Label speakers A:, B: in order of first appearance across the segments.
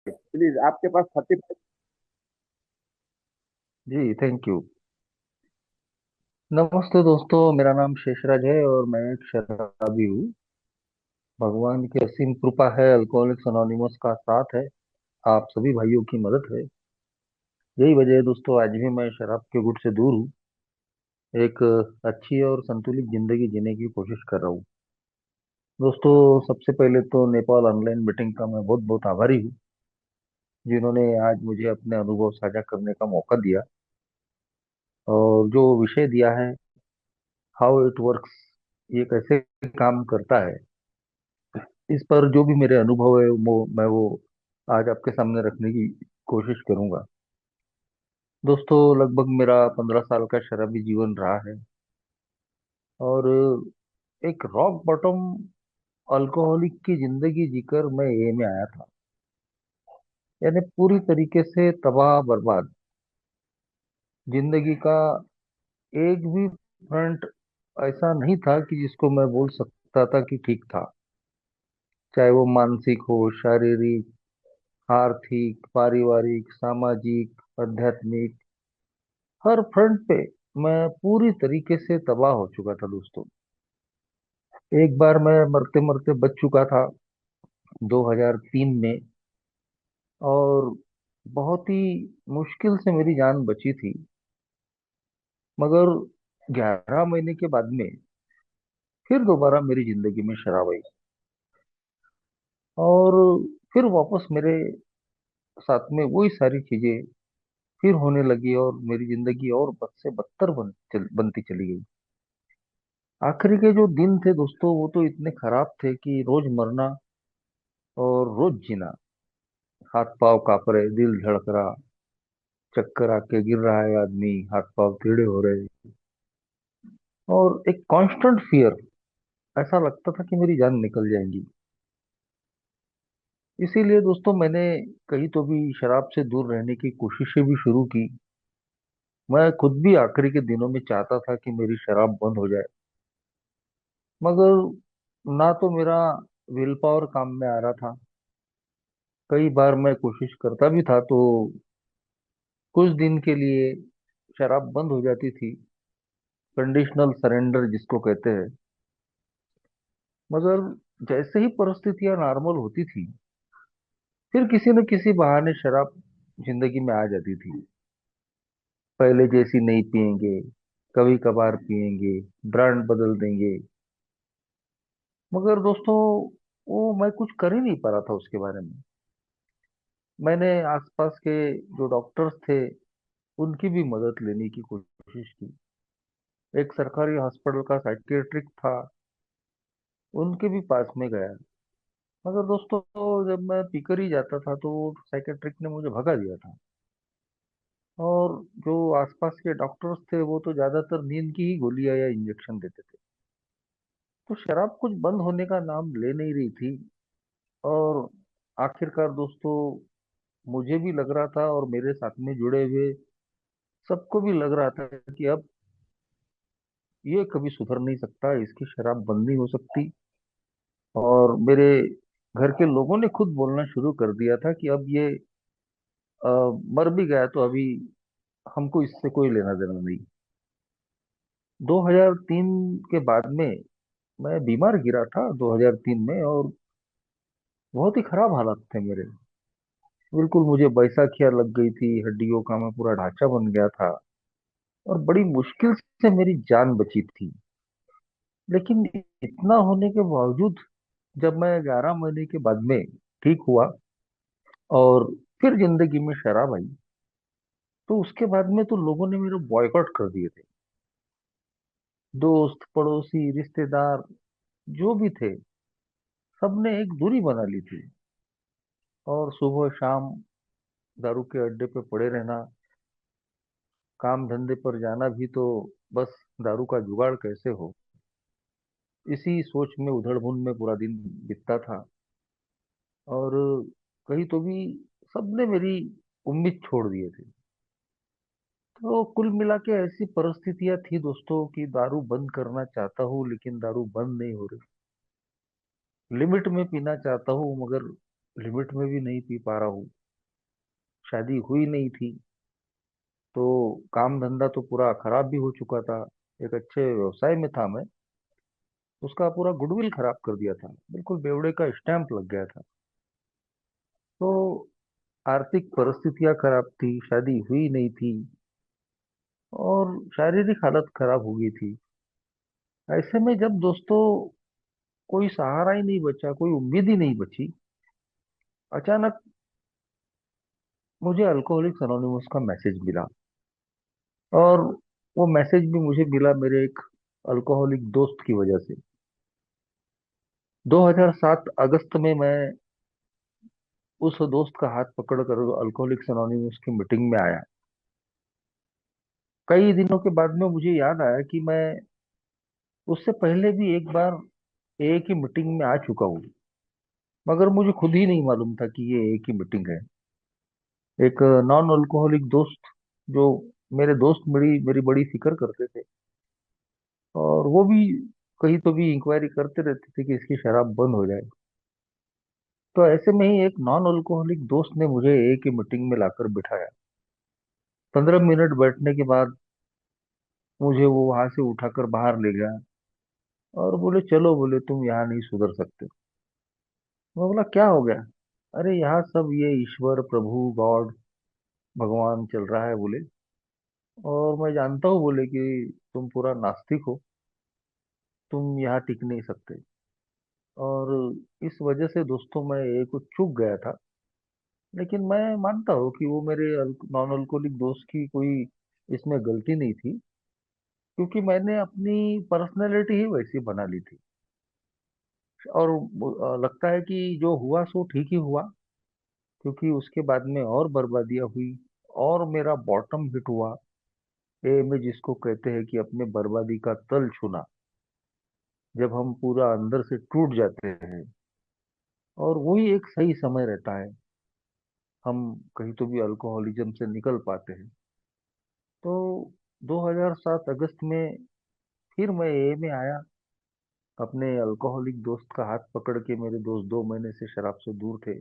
A: Please आपके पास 35।
B: जी thank you. नमस्ते दोस्तों, मेरा नाम शेषराज है और मैं एक शराबी हूँ। भगवान की असीम कृपा है, अल्कोहलिक्स अनोनिमस का साथ है, आप सभी भाइयों की मदद है। यही वजह है दोस्तों, आज भी मैं शराब के गुट से दूर हूँ। एक अच्छी और संतुलित जिंदगी जीने की कोशिश कर रहा हूँ। दोस्तों, सबसे पहले तो नेपाल ऑनलाइन मीटिंग का मैं बहुत बहुत आभारी हूँ, जिन्होंने आज मुझे अपने अनुभव साझा करने का मौका दिया और जो विषय दिया है, हाउ इट वर्क्स, ये कैसे काम करता है, इस पर जो भी मेरे अनुभव है मैं वो आज आपके सामने रखने की कोशिश करूंगा। दोस्तों, लगभग मेरा 15 साल का शराबी जीवन रहा है और एक रॉक बॉटम अल्कोहलिक की जिंदगी जीकर मैं ए में आया था। यानी पूरी तरीके से तबाह बर्बाद जिंदगी का एक भी फ्रंट ऐसा नहीं था कि जिसको मैं बोल सकता था कि ठीक था। चाहे वो मानसिक हो, शारीरिक, आर्थिक, पारिवारिक, सामाजिक, आध्यात्मिक, हर फ्रंट पे मैं पूरी तरीके से तबाह हो चुका था दोस्तों। एक बार मैं मरते मरते बच चुका था 2003 में, और बहुत ही मुश्किल से मेरी जान बची थी। मगर 11 महीने के बाद में फिर दोबारा मेरी जिंदगी में शराब आई और फिर वापस मेरे साथ में वही सारी चीजें फिर होने लगी और मेरी जिंदगी और बद से बदतर बनती चली गई। आखिरी के जो दिन थे दोस्तों, वो तो इतने खराब थे कि रोज मरना और रोज जीना। हाथ पांव कांप रहे, दिल धड़क रहा, चक्कर आके गिर रहा है आदमी, हाथ पांव टेढ़े हो रहे, और एक कांस्टेंट फियर। ऐसा लगता था कि मेरी जान निकल जाएगी। इसीलिए दोस्तों, मैंने कहीं तो भी शराब से दूर रहने की कोशिशें भी शुरू की। मैं खुद भी आखिरी के दिनों में चाहता था कि मेरी शराब बंद हो जाए, मगर ना तो मेरा विल पावर काम में आ रहा था। कई बार मैं कोशिश करता भी था तो कुछ दिन के लिए शराब बंद हो जाती थी, कंडीशनल सरेंडर जिसको कहते हैं। मगर जैसे ही परिस्थितियां नॉर्मल होती थी, फिर किसी न किसी बहाने शराब जिंदगी में आ जाती थी। पहले जैसी नहीं पिएंगे, कभी कभार पिएंगे, ब्रांड बदल देंगे। मगर दोस्तों, वो मैं कुछ कर ही नहीं पा रहा था उसके बारे में। मैंने आसपास के जो डॉक्टर्स थे, उनकी भी मदद लेने की कोशिश की। एक सरकारी हॉस्पिटल का साइकियाट्रिक था, उनके भी पास में गया। मगर दोस्तों, जब मैं पीकर ही जाता था तो साइकियाट्रिक ने मुझे भगा दिया था। और जो आसपास के डॉक्टर्स थे, वो तो ज्यादातर नींद की ही गोलियां या इंजेक्शन देते थे। तो शराब कुछ बंद होने का नाम ले नहीं रही थी। और आखिरकार दोस्तों, मुझे भी लग रहा था और मेरे साथ में जुड़े हुए सबको भी लग रहा था कि अब ये कभी सुधर नहीं सकता, इसकी शराब बंद नहीं हो सकती। और मेरे घर के लोगों ने खुद बोलना शुरू कर दिया था कि अब ये अ, मर भी गया तो अभी हमको इससे कोई लेना देना नहीं। 2003 के बाद में मैं बीमार गिरा था 2003 में, और बहुत ही खराब हालत थे मेरे। बिल्कुल मुझे बैसाखियां लग गई थी, हड्डियों का मैं पूरा ढांचा बन गया था, और बड़ी मुश्किल से मेरी जान बची थी। लेकिन इतना होने के बावजूद जब मैं 11 महीने के बाद में ठीक हुआ और फिर जिंदगी में शराब आई, तो उसके बाद में तो लोगों ने मेरे बॉयकॉट कर दिए थे। दोस्त, पड़ोसी, रिश्तेदार, जो भी थे, सबने एक दूरी बना ली थी। और सुबह शाम दारू के अड्डे पे पड़े रहना, काम धंधे पर जाना भी तो बस दारू का जुगाड़ कैसे हो, इसी सोच में उधड़ बुन में पूरा दिन बीतता था। और कहीं तो भी सबने मेरी उम्मीद छोड़ दिए थे। तो कुल मिला के ऐसी परिस्थितियां थी दोस्तों कि दारू बंद करना चाहता हूँ लेकिन दारू बंद नहीं हो रही। लिमिट में पीना चाहता हूँ, मगर लिमिट में भी नहीं पी पा रहा हूँ। शादी हुई नहीं थी, तो काम धंधा तो पूरा खराब भी हो चुका था। एक अच्छे व्यवसाय में था मैं, उसका पूरा गुडविल खराब कर दिया था, बिल्कुल बेवड़े का स्टैंप लग गया था। तो आर्थिक परिस्थितियां खराब थी, शादी हुई नहीं थी, और शारीरिक हालत खराब हो गई थी। ऐसे में जब दोस्तों कोई सहारा ही नहीं बचा, कोई उम्मीद ही नहीं बची, अचानक मुझे अल्कोहलिक्स अनोनिमस का मैसेज मिला। और वो मैसेज भी मुझे मिला मेरे एक अल्कोहलिक दोस्त की वजह से। 2007 अगस्त में मैं उस दोस्त का हाथ पकड़कर अल्कोहलिक्स अनोनिमस की मीटिंग में आया। कई दिनों के बाद में मुझे याद आया कि मैं उससे पहले भी एक बार एक ही मीटिंग में आ चुका हूँ, मगर मुझे खुद ही नहीं मालूम था कि ये एक ही मीटिंग है। एक नॉन अल्कोहलिक दोस्त, जो मेरे दोस्त मेरी मेरी बड़ी फिक्र करते थे, और वो भी कहीं तो भी इंक्वायरी करते रहते थे कि इसकी शराब बंद हो जाए। तो ऐसे में ही एक नॉन अल्कोहलिक दोस्त ने मुझे एक ही मीटिंग में लाकर बिठाया। 15 मिनट बैठने के बाद मुझे वो वहां से उठाकर बाहर ले गया, और बोले चलो, बोले तुम यहाँ नहीं सुधर सकते। मैं बोला क्या हो गया? अरे यहाँ सब ये ईश्वर प्रभु गॉड भगवान चल रहा है, बोले। और मैं जानता हूँ, बोले, कि तुम पूरा नास्तिक हो, तुम यहाँ टिक नहीं सकते। और इस वजह से दोस्तों मैं एक चूक गया था। लेकिन मैं मानता हूँ कि वो मेरे नॉन अल्कोहलिक दोस्त की कोई इसमें गलती नहीं थी, क्योंकि मैंने अपनी पर्सनैलिटी ही वैसी बना ली थी। और लगता है कि जो हुआ सो ठीक ही हुआ, क्योंकि उसके बाद में और बर्बादियां हुई, और मेरा बॉटम हिट हुआ। ये में जिसको कहते हैं कि अपने बर्बादी का तल छूना, जब हम पूरा अंदर से टूट जाते हैं, और वही एक सही समय रहता है, हम कहीं तो भी अल्कोहलिज्म से निकल पाते हैं। तो 2007 अगस्त में फिर मैं ए में आया। अपने अल्कोहलिक दोस्त का हाथ पकड़ के, मेरे दोस्त 2 महीने से शराब से दूर थे।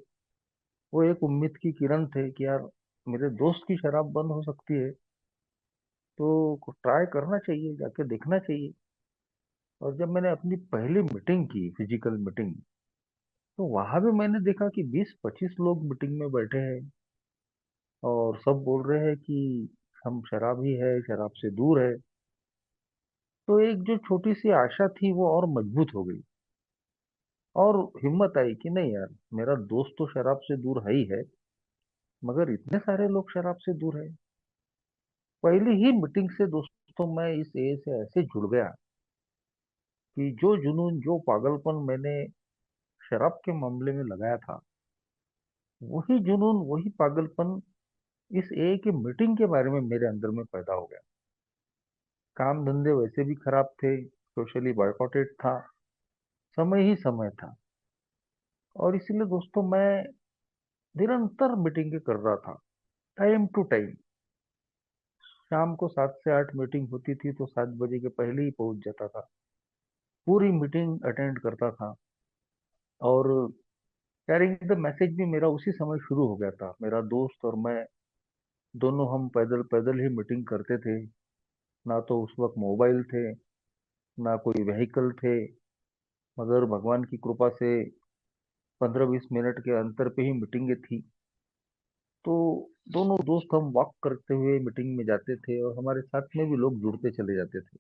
B: वो एक उम्मीद की किरण थे कि यार, मेरे दोस्त की शराब बंद हो सकती है, तो ट्राई करना चाहिए, जाके देखना चाहिए। और जब मैंने अपनी पहली मीटिंग की, फिजिकल मीटिंग, तो वहां भी मैंने देखा कि 20-25 लोग मीटिंग में बैठे हैं, और सब बोल रहे हैं कि हम शराबी है, शराब से दूर है। तो एक जो छोटी सी आशा थी वो और मजबूत हो गई, और हिम्मत आई कि नहीं यार, मेरा दोस्त तो शराब से दूर है ही है, मगर इतने सारे लोग शराब से दूर है। पहली ही मीटिंग से दोस्तों मैं इस ए से ऐसे जुड़ गया कि जो जुनून, जो पागलपन मैंने शराब के मामले में लगाया था, वही जुनून, वही पागलपन इस ए की मीटिंग के बारे में मेरे अंदर में पैदा हो गया। काम धंधे वैसे भी खराब थे, सोशली बॉयकॉटेड था, समय ही समय था। और इसीलिए दोस्तों मैं निरंतर मीटिंगें कर रहा था, टाइम टू टाइम। शाम को 7 से 8 मीटिंग होती थी, तो 7 बजे के पहले ही पहुंच जाता था, पूरी मीटिंग अटेंड करता था। और कैरिंग द मैसेज भी मेरा उसी समय शुरू हो गया था। मेरा दोस्त और मैं दोनों, हम पैदल पैदल ही मीटिंग करते थे। ना तो उस वक्त मोबाइल थे, ना कोई व्हीकल थे, मगर भगवान की कृपा से 15-20 मिनट के अंतर पे ही मीटिंगें थी। तो दोनों दोस्त हम वॉक करते हुए मीटिंग में जाते थे, और हमारे साथ में भी लोग जुड़ते चले जाते थे।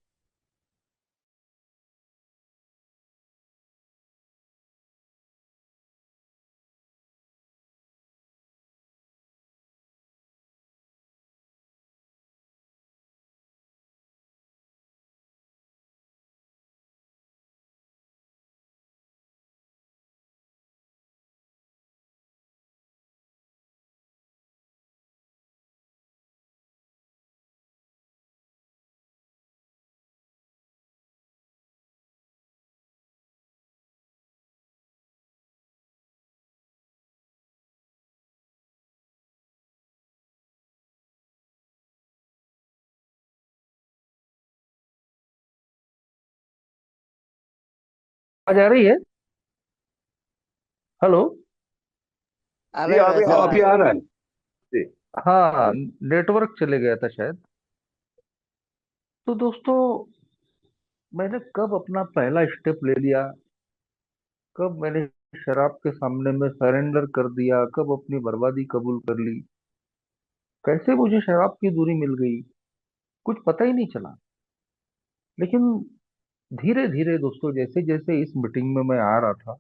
B: आज आ रही है? हेलो।
A: जी
C: अरे
A: अभी
C: वैसा
A: अभी आ रहा है जी।
B: हाँ, नेटवर्क चले गया था शायद। तो दोस्तों, मैंने कब अपना पहला स्टेप ले लिया, कब मैंने शराब के सामने में सरेंडर कर दिया, कब अपनी बर्बादी कबूल कर ली, कैसे मुझे शराब की दूरी मिल गई, कुछ पता ही नहीं चला। लेकिन धीरे धीरे दोस्तों, जैसे जैसे इस मीटिंग में मैं आ रहा था,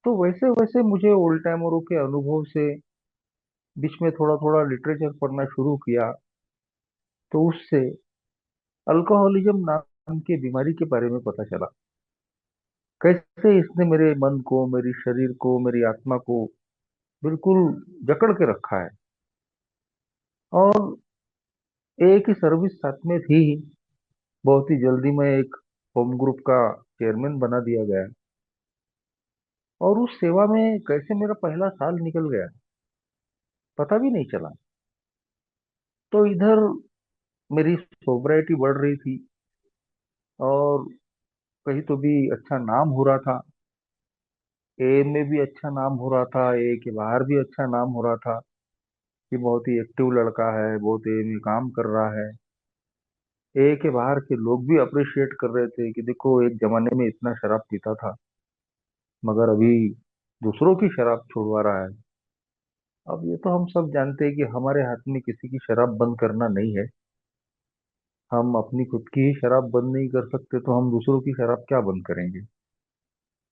B: तो वैसे वैसे मुझे ओल्ड टाइमरों के अनुभव से बीच में थोड़ा थोड़ा लिटरेचर पढ़ना शुरू किया। तो उससे अल्कोहलिज्म नाम की बीमारी के बारे में पता चला। कैसे इसने मेरे मन को, मेरी शरीर को, मेरी आत्मा को बिल्कुल जकड़ के रखा है। और एक ही सर्विस साथ में थी, बहुत ही जल्दी मैं एक होम ग्रुप का चेयरमैन बना दिया गया। और उस सेवा में कैसे मेरा पहला साल निकल गया, पता भी नहीं चला। तो इधर मेरी सोब्राइटी बढ़ रही थी, और कहीं तो भी अच्छा नाम हो रहा था। ए में भी अच्छा नाम हो रहा था, ए के बाहर भी अच्छा नाम हो रहा था कि बहुत ही एक्टिव लड़का है, बहुत ए में काम कर रहा है। ए के बाहर के लोग भी अप्रिशिएट कर रहे थे कि देखो, एक जमाने में इतना शराब पीता था, मगर अभी दूसरों की शराब छुड़वा रहा है। अब ये तो हम सब जानते हैं कि हमारे हाथ में किसी की शराब बंद करना नहीं है। हम अपनी खुद की ही शराब बंद नहीं कर सकते, तो हम दूसरों की शराब क्या बंद करेंगे।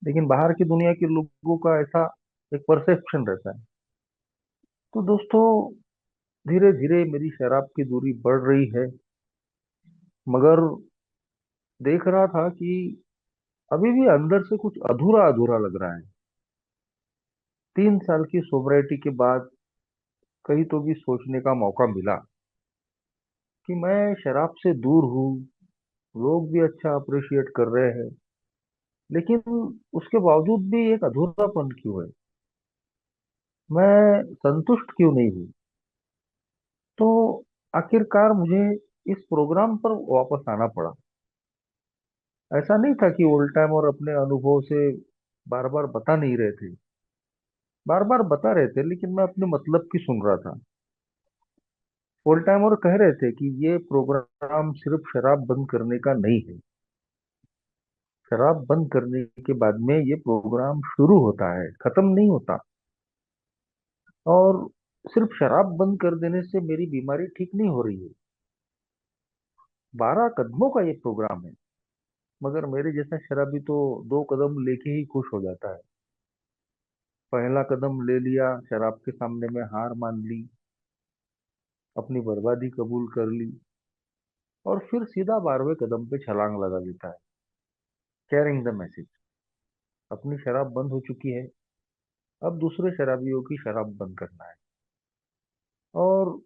B: लेकिन बाहर की दुनिया के लोगों का ऐसा एक परसेप्शन रहता है। तो दोस्तों, धीरे धीरे मेरी शराब की दूरी बढ़ रही है, मगर देख रहा था कि अभी भी अंदर से कुछ अधूरा अधूरा लग रहा है। 3 साल की सोबराइटी के बाद कहीं तो भी सोचने का मौका मिला कि मैं शराब से दूर हूँ, लोग भी अच्छा अप्रिशिएट कर रहे हैं, लेकिन उसके बावजूद भी एक अधूरापन क्यों है, मैं संतुष्ट क्यों नहीं हूँ। तो आखिरकार मुझे इस प्रोग्राम पर वापस आना पड़ा। ऐसा नहीं था कि ओल्ड टाइम और अपने अनुभव से बार बार बता नहीं रहे थे, बार बार बता रहे थे, लेकिन मैं अपने मतलब की सुन रहा था। ओल्ड टाइम और कह रहे थे कि ये प्रोग्राम सिर्फ शराब बंद करने का नहीं है, शराब बंद करने के बाद में ये प्रोग्राम शुरू होता है, खत्म नहीं होता। और सिर्फ शराब बंद कर देने से मेरी बीमारी ठीक नहीं हो रही है। 12 कदमों का ये प्रोग्राम है, मगर मेरे जैसा शराबी तो 2 कदम लेके ही खुश हो जाता है। पहला कदम ले लिया, शराब के सामने में हार मान ली, अपनी बर्बादी कबूल कर ली, और फिर सीधा 12वें कदम पे छलांग लगा देता है, कैरिंग द मैसेज। अपनी शराब बंद हो चुकी है, अब दूसरे शराबियों की शराब बंद करना है। और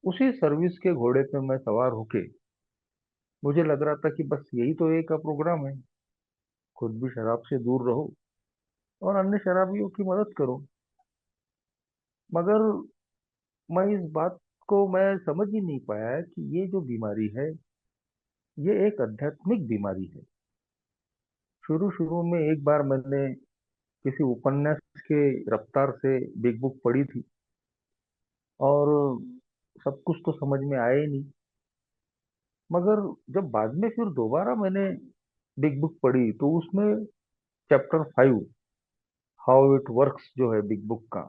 B: उसी सर्विस के घोड़े पे मैं सवार होके, मुझे लग रहा था कि बस यही तो एक का प्रोग्राम है, खुद भी शराब से दूर रहो और अन्य शराबियों की मदद करो। मगर मैं इस बात को मैं समझ ही नहीं पाया कि ये जो बीमारी है, ये एक आध्यात्मिक बीमारी है। शुरू शुरू में एक बार मैंने किसी उपन्यास के रफ्तार से बिग बुक पढ़ी थी, और सब कुछ तो समझ में आया ही नहीं। मगर जब बाद में फिर दोबारा मैंने बिग बुक पढ़ी, तो उसमें चैप्टर 5, हाउ इट वर्क्स जो है बिग बुक का,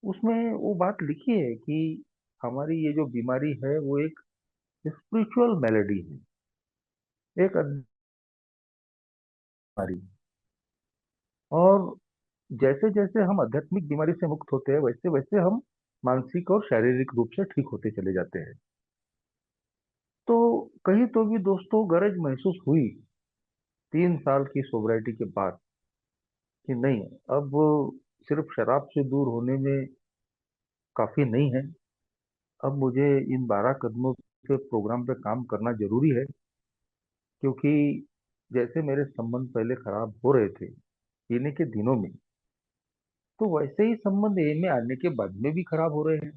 B: उसमें वो बात लिखी है कि हमारी ये जो बीमारी है वो एक स्पिरिचुअल मेलेडी है, एक बीमारी। और जैसे जैसे हम आध्यात्मिक बीमारी से मुक्त होते हैं, वैसे वैसे हम मानसिक और शारीरिक रूप से ठीक होते चले जाते हैं। तो कहीं तो भी दोस्तों गरज महसूस हुई 3 साल की सोबराइटी के बाद कि नहीं, अब सिर्फ शराब से दूर होने में काफी नहीं है, अब मुझे इन 12 कदमों के प्रोग्राम पे काम करना जरूरी है। क्योंकि जैसे मेरे संबंध पहले खराब हो रहे थे पीने के दिनों में, तो वैसे ही संबंध ए में आने के बाद में भी खराब हो रहे हैं,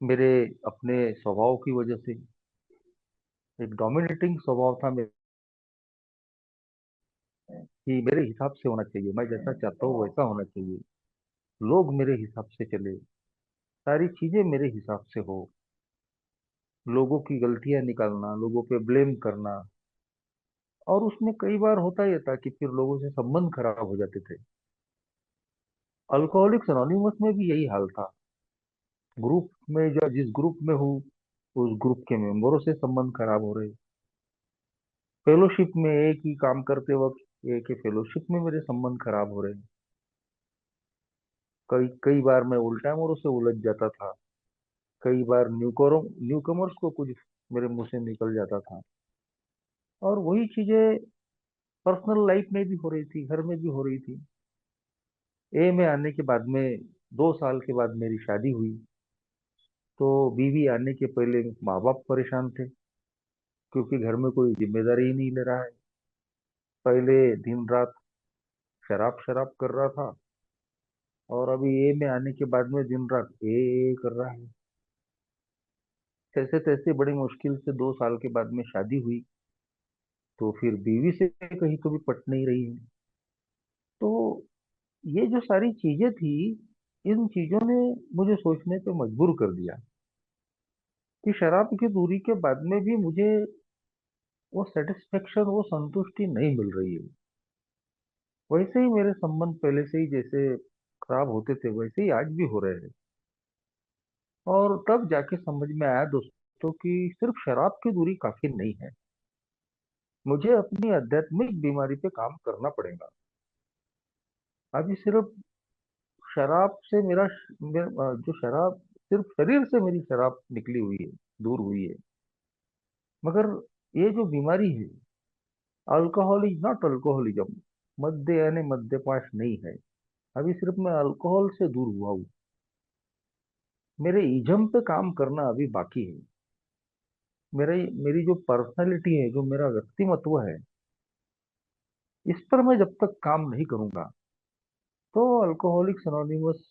B: मेरे अपने स्वभाव की वजह से। एक डोमिनेटिंग स्वभाव था मेरा कि मेरे हिसाब से होना चाहिए, मैं जैसा चाहता हूँ वैसा होना चाहिए, लोग मेरे हिसाब से चले, सारी चीजें मेरे हिसाब से हो, लोगों की गलतियां निकालना, लोगों पे ब्लेम करना। और उसमें कई बार होता ही था कि फिर लोगों से संबंध खराब हो जाते थे। अल्कोहलिक्स अनोनिमस में भी यही हाल था। ग्रुप में, जो जिस ग्रुप में हूँ, उस ग्रुप के मेंबरों से संबंध खराब हो रहे। फेलोशिप में एक ही काम करते वक्त एक ही फेलोशिप में मेरे संबंध खराब हो रहे। कई कई बार मैं उल्टामोरों से उलझ जाता था। कई बार न्यू कमर्स को कुछ मेरे मुंह से निकल जाता था। और वही चीजें पर्सनल लाइफ में भी हो रही थी, घर में भी हो रही थी। ए में आने के बाद में, 2 साल के बाद मेरी शादी हुई। तो बीवी आने के पहले माँ बाप परेशान थे, क्योंकि घर में कोई जिम्मेदारी ही नहीं ले रहा है। पहले दिन रात शराब शराब कर रहा था, और अभी ए में आने के बाद में दिन रात ए कर रहा है। तैसे तैसे बड़ी मुश्किल से 2 साल के बाद में शादी हुई। तो फिर बीवी से कहीं तो भी पट नहीं रही है। तो ये जो सारी चीजें थी, इन चीजों ने मुझे सोचने पे मजबूर कर दिया कि शराब की दूरी के बाद में भी मुझे वो सेटिस्फेक्शन, वो संतुष्टि नहीं मिल रही है। वैसे ही मेरे संबंध पहले से ही जैसे खराब होते थे, वैसे ही आज भी हो रहे हैं। और तब जाके समझ में आया दोस्तों कि सिर्फ शराब की दूरी काफी नहीं है। मुझे अपनी आध्यात्मिक बीमारी पे काम करना पड़ेगा। अभी सिर्फ शराब से जो शराब, सिर्फ शरीर से मेरी शराब निकली हुई है, दूर हुई है। मगर ये जो बीमारी है, अल्कोहल इज नॉट अल्कोहलिज्म, मद्य यानी मद्यपाश नहीं है। अभी सिर्फ मैं अल्कोहल से दूर हुआ हूँ। मेरे इजम पे काम करना अभी बाकी है। मेरे मेरी जो पर्सनैलिटी है, जो मेरा व्यक्तिमत्व है, इस पर मैं जब तक काम नहीं करूंगा, तो अल्कोहलिक्स अनोनिमस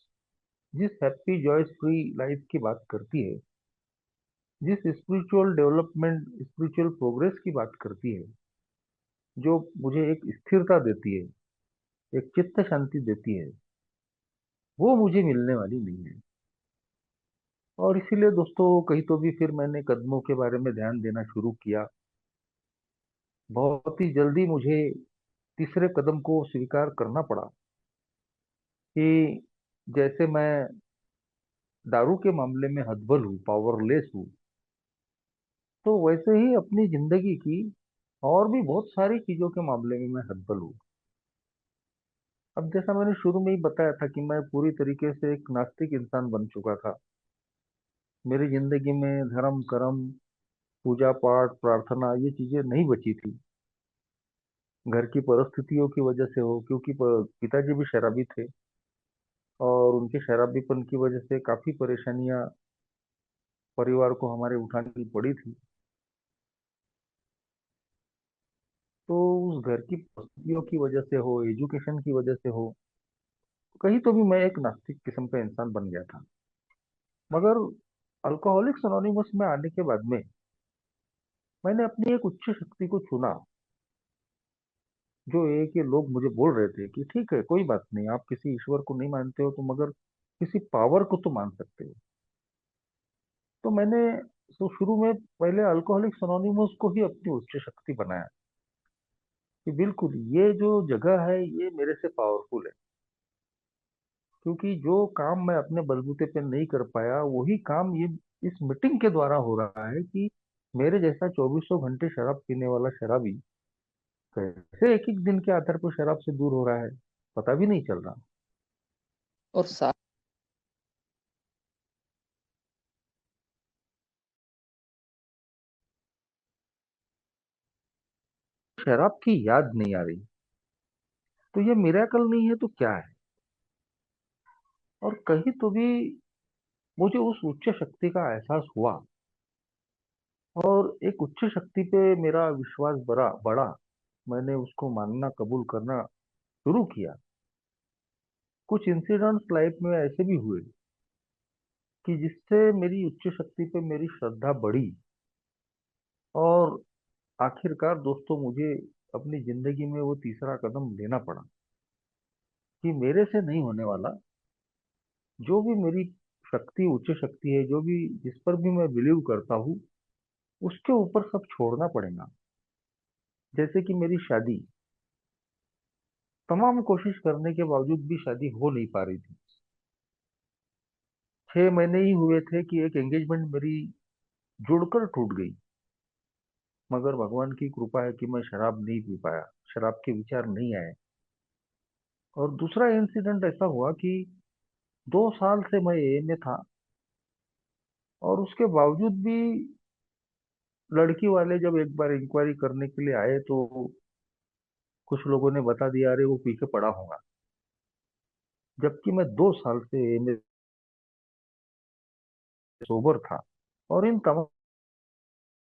B: जिस हैप्पी जॉयस फ्री लाइफ की बात करती है, जिस स्पिरिचुअल डेवलपमेंट, स्पिरिचुअल प्रोग्रेस की बात करती है, जो मुझे एक स्थिरता देती है, एक चित्त शांति देती है, वो मुझे मिलने वाली नहीं है। और इसीलिए दोस्तों, कहीं तो भी फिर मैंने कदमों के बारे में ध्यान देना शुरू किया। बहुत ही जल्दी मुझे तीसरे कदम को स्वीकार करना पड़ा कि जैसे मैं दारू के मामले में हतबल हूँ, पावरलेस हूँ, तो वैसे ही अपनी जिंदगी की और भी बहुत सारी चीजों के मामले में मैं हतबल हूँ। अब जैसा मैंने शुरू में ही बताया था कि मैं पूरी तरीके से एक नास्तिक इंसान बन चुका था। मेरी जिंदगी में धर्म कर्म, पूजा पाठ, प्रार्थना, ये चीजें नहीं बची थी। घर की परिस्थितियों की वजह से हो, क्योंकि पिताजी भी शराबी थे, और उनके शराबीपन की वजह से काफी परेशानियां परिवार को हमारे उठानी पड़ी थी। तो उस घर की परिस्थितियों की वजह से हो, एजुकेशन की वजह से हो, कहीं तो भी मैं एक नास्तिक किस्म का इंसान बन गया था। मगर अल्कोहलिक्स अनोनिमस में आने के बाद में मैंने अपनी एक उच्च शक्ति को चुना। जो एक ये लोग मुझे बोल रहे थे कि ठीक है, कोई बात नहीं, आप किसी ईश्वर को नहीं मानते हो तो मगर किसी पावर को तो मान सकते हो। तो मैंने तो शुरू में पहले अल्कोहलिक्स अनोनिमस को ही अपनी उच्च शक्ति बनाया कि बिल्कुल ये जो जगह है, ये मेरे से पावरफुल है। क्योंकि जो काम मैं अपने बलबूते पे नहीं कर पाया, वही काम ये इस मीटिंग के द्वारा हो रहा है कि मेरे जैसा चौबीसों घंटे शराब पीने वाला शराबी कैसे एक एक दिन के आधार पर शराब से दूर हो रहा है, पता भी नहीं चल रहा।
C: और साथ
B: शराब की याद नहीं आ रही। तो ये मिरेकल नहीं है तो क्या है? और कहीं तो भी मुझे उस उच्च शक्ति का एहसास हुआ, और एक उच्च शक्ति पे मेरा विश्वास बढ़ा बढ़ा। मैंने उसको मानना, कबूल करना शुरू किया। कुछ इंसिडेंट्स लाइफ में ऐसे भी हुए कि जिससे मेरी उच्च शक्ति पे मेरी श्रद्धा बढ़ी। और आखिरकार दोस्तों, मुझे अपनी जिंदगी में वो तीसरा कदम लेना पड़ा कि मेरे से नहीं होने वाला। जो भी मेरी शक्ति, उच्च शक्ति है, जो भी जिस पर भी मैं बिलीव करता हूँ, उसके ऊपर सब छोड़ना पड़ेगा। जैसे कि मेरी शादी, तमाम कोशिश करने के बावजूद भी शादी हो नहीं पा रही थी। 6 महीने ही हुए थे कि एक एंगेजमेंट मेरी जुड़कर टूट गई। मगर भगवान की कृपा है कि मैं शराब नहीं पी पाया, शराब के विचार नहीं आए। और दूसरा इंसिडेंट ऐसा हुआ कि 2 साल से मैं ए में था, और उसके बावजूद भी लड़की वाले जब एक बार इंक्वायरी करने के लिए आए तो कुछ लोगों ने बता दिया, अरे वो पीछे पड़ा होगा। जबकि मैं 2 साल से ए में सोबर था। और इन तमाम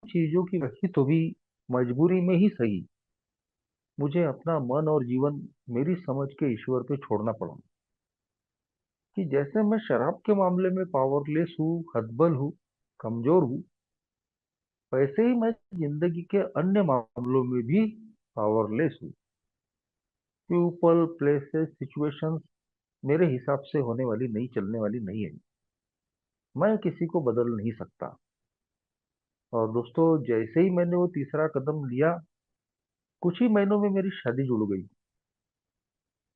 B: चीजों की वजह तो भी मजबूरी में ही सही, मुझे अपना मन और जीवन मेरी समझ के ईश्वर पे छोड़ना पड़ा। कि जैसे मैं शराब के मामले में पावरलेस हूँ, हतबल हूँ, कमजोर हूँ, वैसे ही मैं जिंदगी के अन्य मामलों में भी पावरलेस हूँ। पीपल, प्लेसेस, सिचुएशंस मेरे हिसाब से होने वाली नहीं, चलने वाली नहीं है। मैं किसी को बदल नहीं सकता। और दोस्तों, जैसे ही मैंने वो तीसरा कदम लिया, कुछ ही महीनों में मेरी शादी जुड़ गई।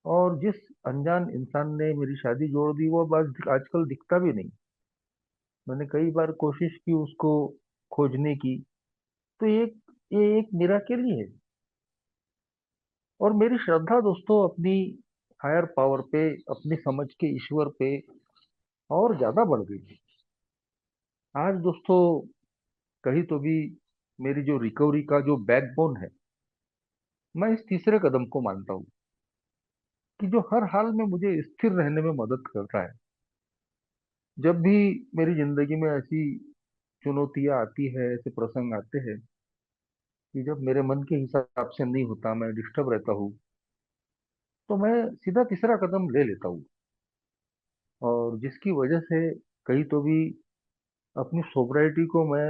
B: और जिस अनजान इंसान ने मेरी शादी जोड़ दी, वो अब आजकल दिखता भी नहीं। मैंने कई बार कोशिश की उसको खोजने की। तो ये एक मिराकिल ही है। और मेरी श्रद्धा दोस्तों अपनी हायर पावर पे, अपनी समझ के ईश्वर पे और ज्यादा बढ़ गई। आज दोस्तों, कहीं तो भी मेरी जो रिकवरी का जो बैकबोन है, मैं इस तीसरे कदम को मानता हूँ कि जो हर हाल में मुझे स्थिर रहने में मदद करता है। जब भी मेरी जिंदगी में ऐसी चुनौतियां आती है, ऐसे प्रसंग आते हैं कि जब मेरे मन के हिसाब से नहीं होता, मैं डिस्टर्ब रहता हूँ, तो मैं सीधा तीसरा कदम ले लेता हूँ। और जिसकी वजह से कहीं तो भी अपनी सोब्राइटी को मैं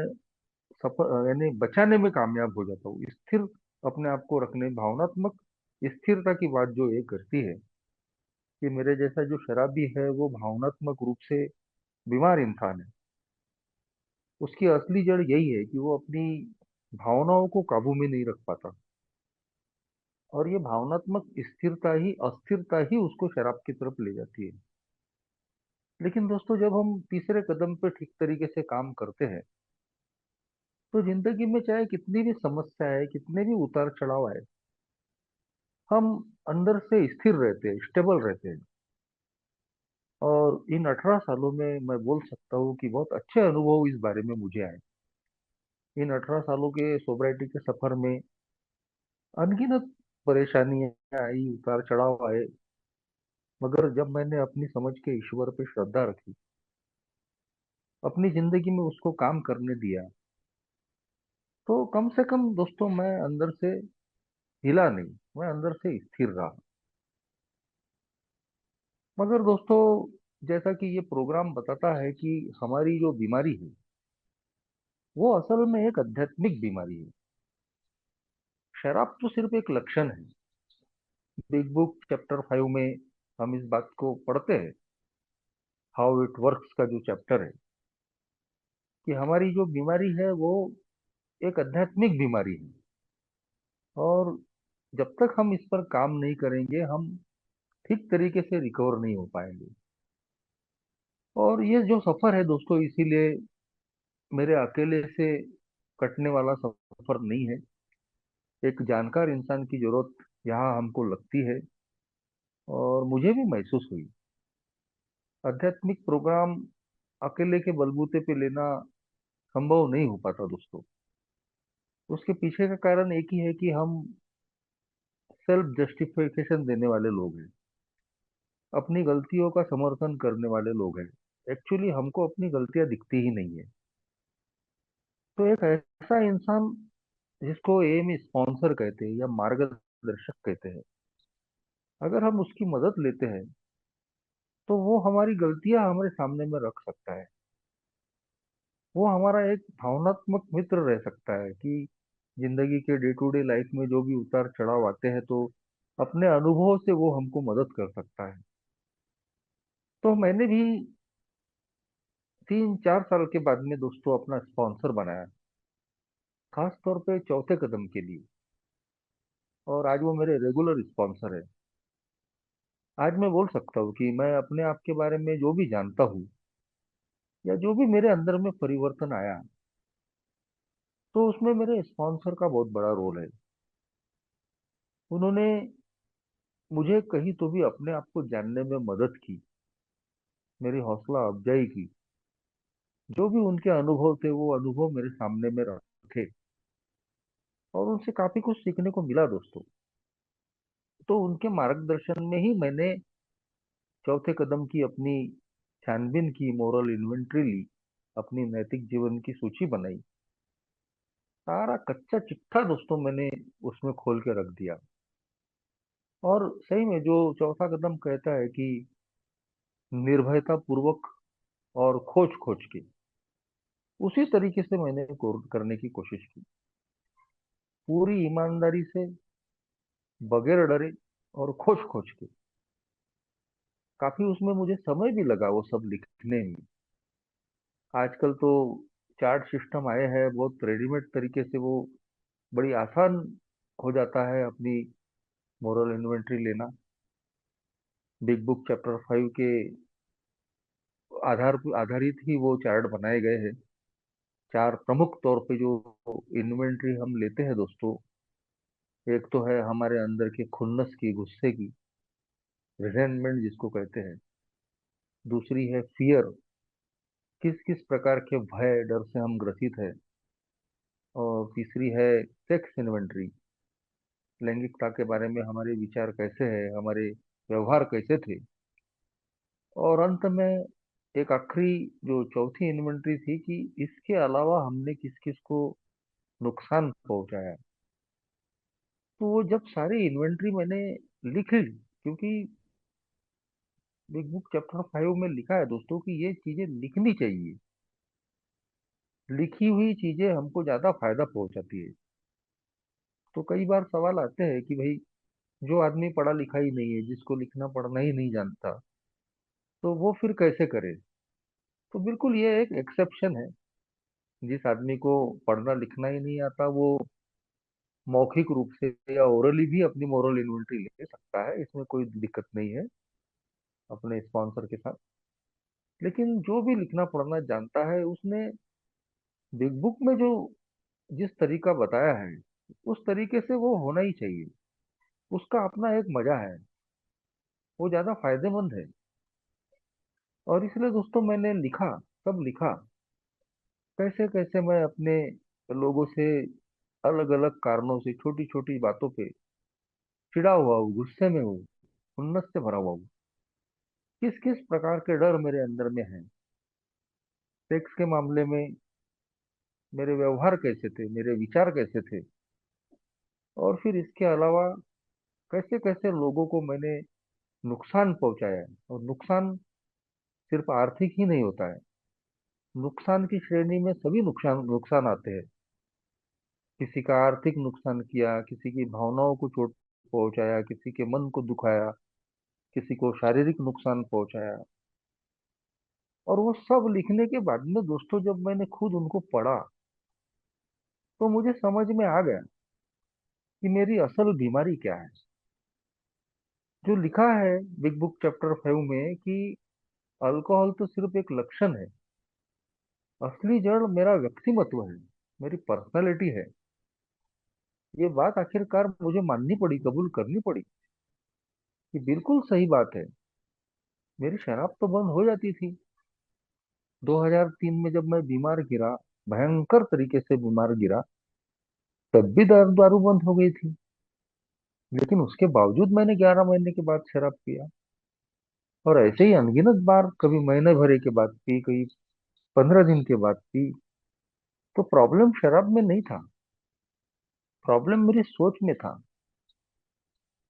B: सफल, यानी बचाने में कामयाब हो जाता हूँ। स्थिर अपने आप को रखने, भावनात्मक स्थिरता की बात जो ये करती है कि मेरे जैसा जो शराबी है वो भावनात्मक रूप से बीमार इंसान है। उसकी असली जड़ यही है कि वो अपनी भावनाओं को काबू में नहीं रख पाता। और ये भावनात्मक स्थिरता ही, अस्थिरता ही उसको शराब की तरफ ले जाती है। लेकिन दोस्तों, जब हम तीसरे कदम पे ठीक तरीके से काम करते हैं, तो जिंदगी में चाहे कितनी भी समस्या है, कितने भी उतार चढ़ाव आए, हम अंदर से स्थिर रहते हैं, स्टेबल रहते हैं। और इन 18 सालों में मैं बोल सकता हूँ कि बहुत अच्छे अनुभव इस बारे में मुझे आए। इन 18 सालों के सोब्राइटी के सफर में अनगिनत परेशानियां आई, उतार चढ़ाव आए। मगर जब मैंने अपनी समझ के ईश्वर पे श्रद्धा रखी, अपनी जिंदगी में उसको काम करने दिया, तो कम से कम दोस्तों मैं अंदर से हिला नहीं, मैं अंदर से स्थिर रहा। मगर दोस्तों, जैसा कि ये प्रोग्राम बताता है कि हमारी जो बीमारी है वो असल में एक आध्यात्मिक बीमारी है। शराब तो सिर्फ एक लक्षण है। बिग बुक चैप्टर 5 में हम इस बात को पढ़ते हैं, हाउ इट वर्क्स का जो चैप्टर है, कि हमारी जो बीमारी है वो एक आध्यात्मिक बीमारी है। और जब तक हम इस पर काम नहीं करेंगे, हम ठीक तरीके से रिकवर नहीं हो पाएंगे। और ये जो सफर है दोस्तों, इसीलिए मेरे अकेले से कटने वाला सफर नहीं है। एक जानकार इंसान की जरूरत यहाँ हमको लगती है। और मुझे भी महसूस हुई। आध्यात्मिक प्रोग्राम अकेले के बलबूते पे लेना संभव नहीं हो पाता दोस्तों। उसके पीछे का कारण एक ही है कि हम सेल्फ जस्टिफिकेशन देने वाले लोग हैं, अपनी गलतियों का समर्थन करने वाले लोग हैं। एक्चुअली हमको अपनी गलतियां दिखती ही नहीं है। तो एक ऐसा इंसान जिसको एम स्पॉन्सर कहते हैं या मार्गदर्शक कहते हैं, अगर हम उसकी मदद लेते हैं, तो वो हमारी गलतियां हमारे सामने में रख सकता है। वो हमारा एक भावनात्मक मित्र रह सकता है कि जिंदगी के डे टू डे लाइफ में जो भी उतार चढ़ाव आते हैं, तो अपने अनुभव से वो हमको मदद कर सकता है। तो मैंने भी 3-4 साल के बाद में दोस्तों अपना स्पॉन्सर बनाया, खास तौर पे चौथे कदम के लिए। और आज वो मेरे रेगुलर स्पॉन्सर है। आज मैं बोल सकता हूँ कि मैं अपने आप के बारे में जो भी जानता हूँ, या जो भी मेरे अंदर में परिवर्तन आया, तो उसमें मेरे स्पॉन्सर का बहुत बड़ा रोल है। उन्होंने मुझे कहीं तो भी अपने आप को जानने में मदद की, मेरी हौसला अफजाई की। जो भी उनके अनुभव थे वो अनुभव मेरे सामने में रखे, और उनसे काफी कुछ सीखने को मिला दोस्तों। तो उनके मार्गदर्शन में ही मैंने चौथे कदम की अपनी छानबीन की, मोरल इन्वेंट्री ली, अपनी नैतिक जीवन की सूची बनाई। सारा कच्चा चिट्ठा दोस्तों मैंने उसमें खोल के रख दिया। और सही में जो चौथा कदम कहता है कि निर्भयता पूर्वक और खोज खोज के, उसी तरीके से मैंने करने की कोशिश की, पूरी ईमानदारी से, बगैर डरे और खोज खोज के। काफी उसमें मुझे समय भी लगा वो सब लिखने में। आजकल तो चार्ट सिस्टम आए हैं, बहुत रेडीमेड तरीके से वो बड़ी आसान हो जाता है अपनी मोरल इन्वेंट्री लेना। बिग बुक चैप्टर 5 के आधारित ही वो चार्ट बनाए गए हैं। चार प्रमुख तौर पे जो इन्वेंट्री हम लेते हैं दोस्तों, एक तो है हमारे अंदर के खुन्नस की, गुस्से की, रिजेंटमेंट जिसको कहते हैं। दूसरी है फियर, किस किस प्रकार के भय डर से हम ग्रसित है। और तीसरी है सेक्स इन्वेंट्री, लैंगिकता के बारे में हमारे विचार कैसे हैं, हमारे व्यवहार कैसे थे। और अंत में एक आखिरी जो चौथी इन्वेंट्री थी कि इसके अलावा हमने किस किस को नुकसान पहुंचाया। तो वो जब सारी इन्वेंट्री मैंने लिख ली, क्योंकि बिग बुक चैप्टर 5 में लिखा है दोस्तों कि ये चीजें लिखनी चाहिए, लिखी हुई चीजें हमको ज्यादा फायदा पहुंचाती है। तो कई बार सवाल आते हैं कि भाई, जो आदमी पढ़ा लिखा ही नहीं है, जिसको लिखना पढ़ना ही नहीं जानता, तो वो फिर कैसे करे। तो बिल्कुल ये एक एक्सेप्शन है। जिस आदमी को पढ़ना लिखना ही नहीं आता, वो मौखिक रूप से या ओरली भी अपनी मोरल इन्वेंट्री ले सकता है, इसमें कोई दिक्कत नहीं है अपने स्पॉन्सर के साथ। लेकिन जो भी लिखना पढ़ना जानता है, उसने बिग बुक में जो जिस तरीका बताया है, उस तरीके से वो होना ही चाहिए। उसका अपना एक मजा है, वो ज्यादा फायदेमंद है। और इसलिए दोस्तों मैंने लिखा, सब लिखा, कैसे कैसे मैं अपने लोगों से अलग अलग कारणों से, छोटी छोटी बातों पे चिढ़ा हुआ हूँ, गुस्से में हूँ, खुन्नस से भरा हुआ हूँ, किस किस प्रकार के डर मेरे अंदर में है, सेक्स के मामले में मेरे व्यवहार कैसे थे, मेरे विचार कैसे थे। और फिर इसके अलावा कैसे कैसे लोगों को मैंने नुकसान पहुंचाया है। और नुकसान सिर्फ आर्थिक ही नहीं होता है, नुकसान की श्रेणी में सभी नुकसान नुकसान आते हैं। किसी का आर्थिक नुकसान किया, किसी की भावनाओं को चोट पहुंचाया, किसी के मन को दुखाया, किसी को शारीरिक नुकसान पहुंचाया। और वो सब लिखने के बाद में दोस्तों, जब मैंने खुद उनको पढ़ा, तो मुझे समझ में आ गया कि मेरी असल बीमारी क्या है। जो लिखा है बिग बुक चैप्टर 5 में कि अल्कोहल तो सिर्फ एक लक्षण है, असली जड़ मेरा व्यक्तिमत्व है, मेरी पर्सनालिटी है। ये बात आखिरकार मुझे माननी पड़ी, कबूल करनी पड़ी कि बिल्कुल सही बात है। मेरी शराब तो बंद हो जाती थी 2003 में, जब मैं बीमार गिरा, भयंकर तरीके से बीमार गिरा, तब भी दारू बंद हो गई थी। लेकिन उसके बावजूद मैंने 11 महीने के बाद शराब पिया, और ऐसे ही अनगिनत बार, कभी महीने भरे के बाद पी, कभी 15 दिन के बाद पी। तो प्रॉब्लम शराब में नहीं था, प्रॉब्लम मेरी सोच में था।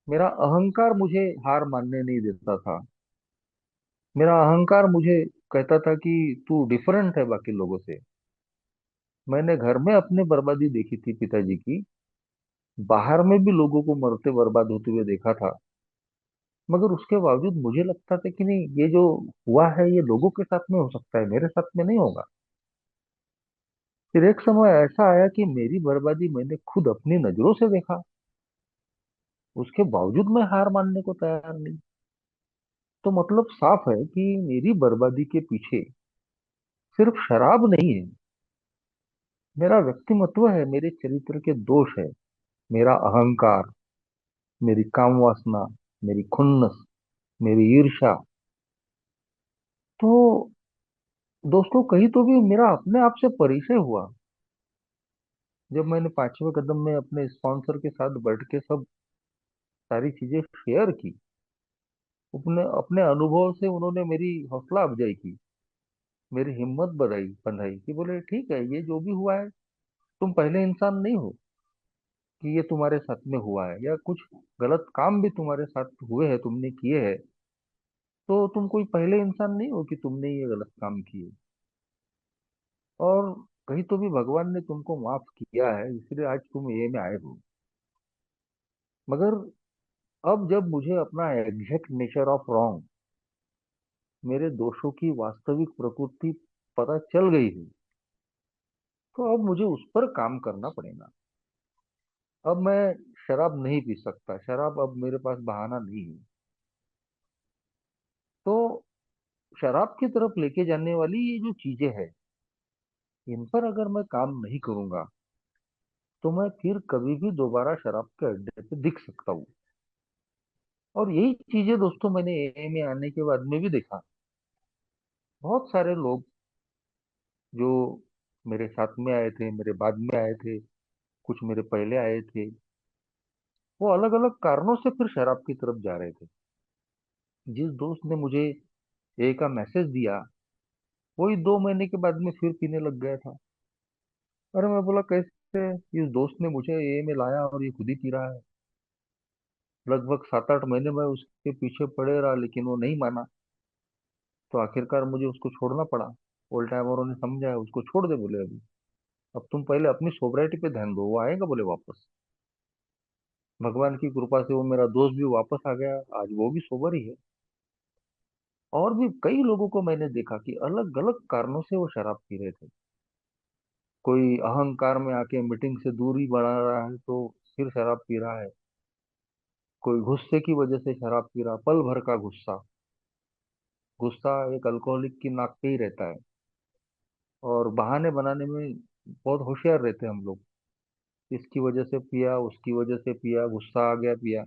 B: मेरा अहंकार मुझे हार मानने नहीं देता था। मेरा अहंकार मुझे कहता था कि तू डिफरेंट है बाकी लोगों से, मैंने घर में अपने बर्बादी देखी थी पिताजी की, बाहर में भी लोगों को मरते बर्बाद होते हुए देखा था। मगर उसके बावजूद मुझे लगता था कि नहीं, ये जो हुआ है ये लोगों के साथ में हो सकता है, मेरे साथ में नहीं होगा। फिर एक समय ऐसा आया कि मेरी बर्बादी मैंने खुद अपनी नजरों से देखा। उसके बावजूद मैं हार मानने को तैयार नहीं। तो मतलब साफ है कि मेरी बर्बादी के पीछे सिर्फ शराब नहीं है, मेरा व्यक्तिमत्व है, मेरे चरित्र के दोष है, मेरा अहंकार, मेरी काम वासना, मेरी खुन्नस, मेरी ईर्ष्या। तो दोस्तों, कहीं तो भी मेरा अपने आप से परिचय हुआ जब मैंने पांचवें कदम में अपने स्पॉन्सर के साथ बैठ के सब सारी चीजें शेयर की। अपने अपने अनुभव से उन्होंने मेरी हौसला अफजाई की, मेरी हिम्मत बढ़ाई बंधाई कि बोले ठीक है, ये जो भी हुआ है, तुम पहले इंसान नहीं हो कि ये तुम्हारे साथ में हुआ है, या कुछ गलत काम भी तुम्हारे साथ हुए हैं, तुमने किए हैं। तो तुम कोई पहले इंसान नहीं हो कि तुमने ये गलत काम किए। और कहीं तो भी भगवान ने तुमको माफ किया है, इसलिए आज तुम ये में आए हो। मगर अब जब मुझे अपना एग्जैक्ट नेचर ऑफ रॉन्ग, मेरे दोषों की वास्तविक प्रकृति पता चल गई है, तो अब मुझे उस पर काम करना पड़ेगा। अब मैं शराब नहीं पी सकता, शराब अब मेरे पास बहाना नहीं है। तो शराब की तरफ लेके जाने वाली ये जो चीजें हैं, इन पर अगर मैं काम नहीं करूंगा, तो मैं फिर कभी भी दोबारा शराब के अड्डे पे दिख सकता हूँ। और यही चीजें दोस्तों मैंने एए में आने के बाद में भी देखा। बहुत सारे लोग जो मेरे साथ में आए थे, मेरे बाद में आए थे, कुछ मेरे पहले आए थे, वो अलग अलग कारणों से फिर शराब की तरफ जा रहे थे। जिस दोस्त ने मुझे ए का मैसेज दिया, वही 2 महीने के बाद में फिर पीने लग गया था। अरे मैं बोला कैसे, इस दोस्त ने मुझे ए में लाया और ये खुद ही पी रहा है। लगभग 7-8 महीने में उसके पीछे पड़े रहा, लेकिन वो नहीं माना। तो आखिरकार मुझे उसको छोड़ना पड़ा। ओल्ड टाइमरों ने समझाया, उसको छोड़ दे बोले अभी। अब तुम पहले अपनी सोबराइटी पे ध्यान दो, वो आएगा बोले वापस। भगवान की कृपा से वो मेरा दोस्त भी वापस आ गया, आज वो भी सोबर ही है। और भी कई लोगों को मैंने देखा कि अलग अलग कारणों से वो शराब पी रहे थे। कोई अहंकार में आके मीटिंग से दूरी बढ़ा रहा है तो फिर शराब पी रहा है। कोई गुस्से की वजह से शराब पी रहा, पल भर का गुस्सा। गुस्सा एक अल्कोहलिक की नाक पे ही रहता है। और बहाने बनाने में बहुत होशियार रहते हैं हम लोग। इसकी वजह से पिया, उसकी वजह से पिया, गुस्सा आ गया पिया।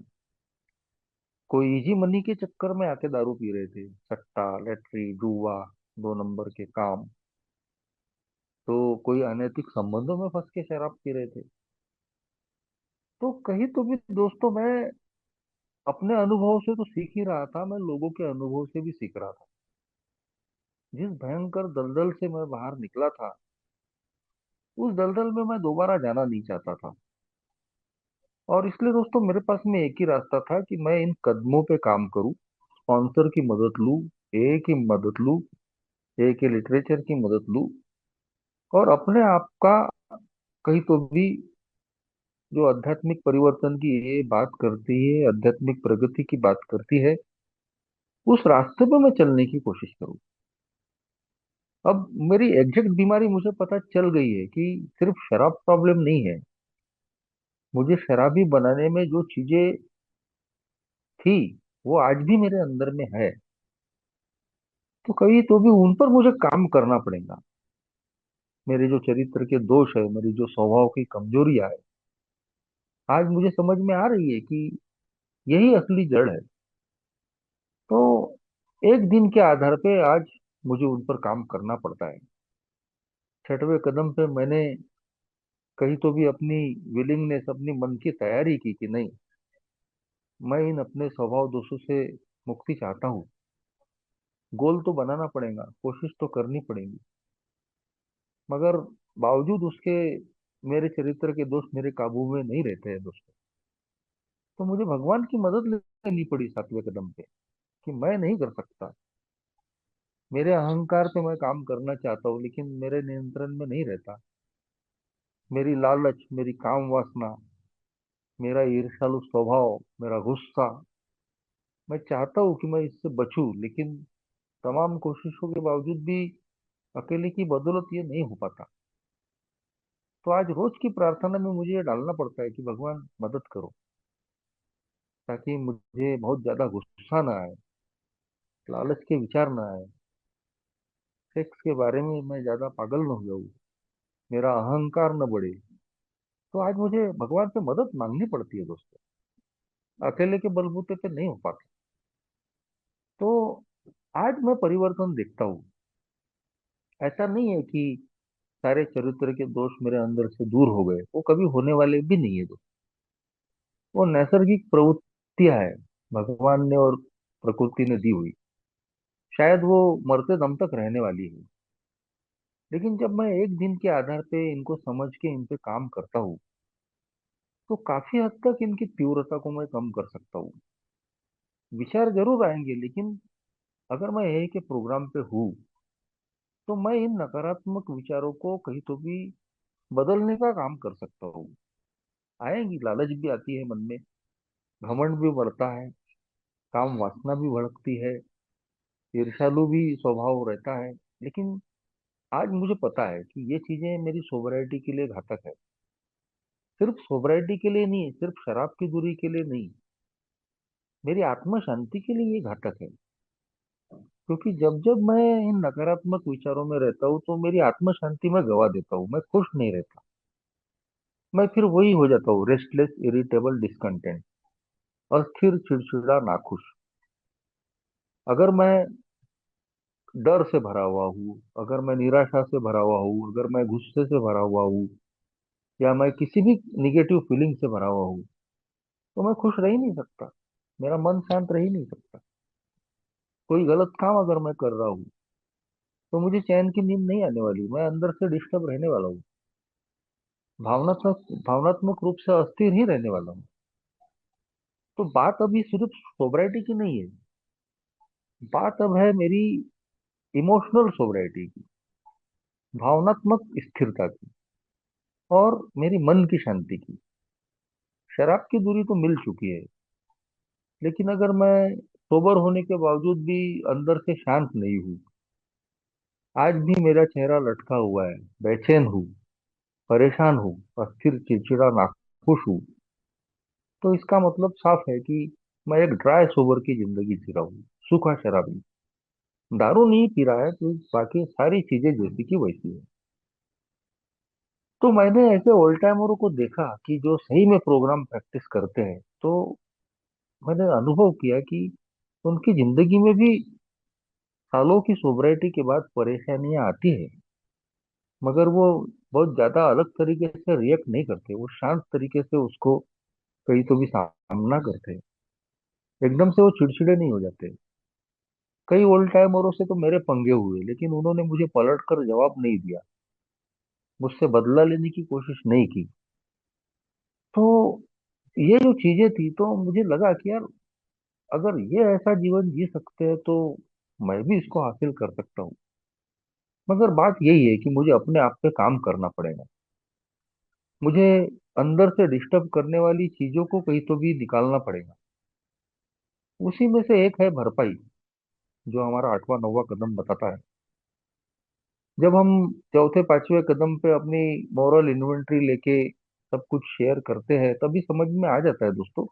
B: कोई इजी मनी के चक्कर में आके दारू पी रहे थे, सट्टा लैट्री जुआ, 2 नंबर के काम। तो कोई अनैतिक संबंधों में फंस के शराब पी रहे थे। तो कहीं तो भी दोस्तों, मैं अपने अनुभव से तो सीख ही रहा था, मैं लोगों के अनुभव से भी सीख रहा था। जिस भयंकर दलदल से मैं बाहर निकला था, उस दलदल में मैं दोबारा जाना नहीं चाहता था। और इसलिए दोस्तों, मेरे पास में एक ही रास्ता था कि मैं इन कदमों पे काम करूं, स्पॉन्सर की मदद लूं, ए की मदद लूं, ए के लिटरेचर की मदद लूं, और अपने आप का कहीं तो भी जो आध्यात्मिक परिवर्तन की ये बात करती है, आध्यात्मिक प्रगति की बात करती है, उस रास्ते पे मैं चलने की कोशिश करूं। अब मेरी एग्जैक्ट बीमारी मुझे पता चल गई है कि सिर्फ शराब प्रॉब्लम नहीं है। मुझे शराबी बनाने में जो चीजें थी, वो आज भी मेरे अंदर में है। तो कभी तो भी उन पर मुझे काम करना पड़ेगा। मेरे जो चरित्र के दोष है, मेरी जो स्वभाव की कमजोरियां है, आज मुझे समझ में आ रही है कि यही असली जड़ है। तो एक दिन के आधार पे आज मुझे उन पर काम करना पड़ता है। 6वें कदम पे मैंने कहीं तो भी अपनी विलिंगनेस, अपनी मन की तैयारी की कि नहीं, मैं इन अपने स्वभाव दोषों से मुक्ति चाहता हूँ। गोल तो बनाना पड़ेगा, कोशिश तो करनी पड़ेगी। मगर बावजूद उसके मेरे चरित्र के दोष मेरे काबू में नहीं रहते हैं दोस्तों। तो मुझे भगवान की मदद लेनी पड़ी 7वें कदम पे कि मैं नहीं कर सकता। मेरे अहंकार पे मैं काम करना चाहता हूँ, लेकिन मेरे नियंत्रण में नहीं रहता। मेरी लालच, मेरी काम वासना, मेरा ईर्ष्यालु स्वभाव, मेरा गुस्सा, मैं चाहता हूँ कि मैं इससे बचूं, लेकिन तमाम कोशिशों के बावजूद भी अकेले की बदौलत ये नहीं हो पाता। तो आज रोज की प्रार्थना में मुझे ये डालना पड़ता है कि भगवान मदद करो, ताकि मुझे बहुत ज्यादा गुस्सा ना आए, लालच के विचार ना आए, सेक्स के बारे में मैं ज्यादा पागल न हो जाऊं, मेरा अहंकार न बढ़े। तो आज मुझे भगवान से मदद मांगनी पड़ती है दोस्तों, अकेले के बलबूते पे नहीं हो पाता। तो आज मैं परिवर्तन देखता हूँ। ऐसा नहीं है कि सारे चरित्र के दोष मेरे अंदर से दूर हो गए, वो कभी होने वाले भी नहीं है दोस्त। वो नैसर्गिक प्रवृत्तियां है, भगवान ने और प्रकृति ने दी हुई। शायद वो मरते दम तक रहने वाली है। लेकिन जब मैं एक दिन के आधार पे इनको समझ के इन पे काम करता हूँ, तो काफी हद तक इनकी तीव्रता को मैं कम कर सकता हूँ। विचार जरूर आएंगे, लेकिन अगर मैं यही के प्रोग्राम पे हूँ, तो मैं इन नकारात्मक विचारों को कहीं तो भी बदलने का काम कर सकता हूँ। आएंगी, लालच भी आती है मन में, घमंड भी बढ़ता है, काम वासना भी भड़कती है, ईर्ष्यालु भी स्वभाव रहता है। लेकिन आज मुझे पता है कि ये चीजें मेरी सोबराइटी के लिए घातक है। सिर्फ सोबराइटी के लिए नहीं, सिर्फ शराब की दूरी के लिए नहीं, मेरी आत्म शांति के लिए ये घातक है। क्योंकि जब जब मैं इन नकारात्मक विचारों में रहता हूँ, तो मेरी आत्म शांति मैं गवा देता हूँ, मैं खुश नहीं रहता। मैं फिर वही हो जाता हूँ, रेस्टलेस, इरिटेबल, डिसकंटेंट, अस्थिर, चिड़चिड़ा, नाखुश। अगर मैं डर से भरा हुआ हूँ, अगर मैं निराशा से भरा हुआ हूँ, अगर मैं गुस्से से भरा हुआ हूँ, या मैं किसी भी निगेटिव फीलिंग से भरा हुआ हूँ, तो मैं खुश रह ही नहीं सकता। मेरा मन शांत रह ही नहीं सकता। कोई गलत काम अगर मैं कर रहा हूँ, तो मुझे चैन की नींद नहीं आने वाली, मैं अंदर से डिस्टर्ब रहने वाला हूँ, भावनात्मक भावनात्मक रूप से अस्थिर ही रहने वाला हूँ। तो बात अभी सिर्फ सोबराइटी की नहीं है, बात अब है मेरी इमोशनल सोबराइटी की, भावनात्मक स्थिरता की, और मेरी मन की शांति की। शराब की दूरी तो मिल चुकी है, लेकिन अगर मैं सोबर होने के बावजूद भी अंदर से शांत नहीं हूँ, आज भी मेरा चेहरा लटका हुआ है, बेचैन हूँ, परेशान हूँ, अस्थिर, चिड़चिड़ा, नाखुश हूँ, तो इसका मतलब साफ है कि मैं एक ड्राई सोबर की जिंदगी जी रहा हूँ, सूखा शराबी। दारू नहीं पी रहा है, तो बाकी सारी चीजें जैसी की वैसी है। तो मैंने ऐसे ओल्ड टाइमरों को देखा कि जो सही में प्रोग्राम प्रैक्टिस करते हैं, तो मैंने अनुभव किया कि उनकी जिंदगी में भी सालों की सोबराइटी के बाद परेशानियां आती है, मगर वो बहुत ज्यादा अलग तरीके से रिएक्ट नहीं करते, वो शांत तरीके से उसको कहीं तो भी सामना करते हैं। एकदम से वो चिड़चिड़े नहीं हो जाते। कई ओल्ड टाइमरों से तो मेरे पंगे हुए, लेकिन उन्होंने मुझे पलट कर जवाब नहीं दिया, मुझसे बदला लेने की कोशिश नहीं की। तो ये जो चीजें थी, तो मुझे लगा कि यार, अगर ये ऐसा जीवन जी सकते हैं, तो मैं भी इसको हासिल कर सकता हूँ। मगर बात यही है कि मुझे अपने आप पे काम करना पड़ेगा। मुझे अंदर से डिस्टर्ब करने वाली चीजों को कहीं तो भी निकालना पड़ेगा। उसी में से एक है भरपाई, जो हमारा 8वां 9वां कदम बताता है। जब हम चौथे 5वें कदम पे अपनी मॉरल इन्वेंट्री लेके सब कुछ शेयर करते हैं, तभी समझ में आ जाता है दोस्तों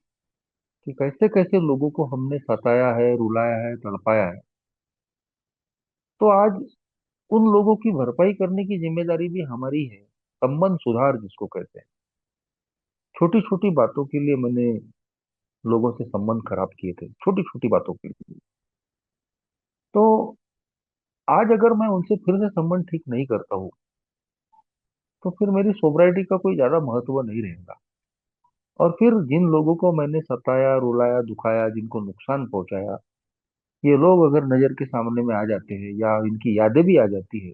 B: कि कैसे कैसे लोगों को हमने सताया है, रुलाया है, तड़पाया है। तो आज उन लोगों की भरपाई करने की जिम्मेदारी भी हमारी है। संबंध सुधार जिसको कहते हैं। छोटी छोटी बातों के लिए मैंने लोगों से संबंध खराब किए थे, छोटी छोटी बातों के लिए। तो आज अगर मैं उनसे फिर से संबंध ठीक नहीं करता हूँ, तो फिर मेरी सोब्राइटी का कोई ज्यादा महत्व नहीं रहेगा। और फिर जिन लोगों को मैंने सताया, रुलाया, दुखाया, जिनको नुकसान पहुंचाया, ये लोग अगर नजर के सामने में आ जाते हैं, या इनकी यादें भी आ जाती है,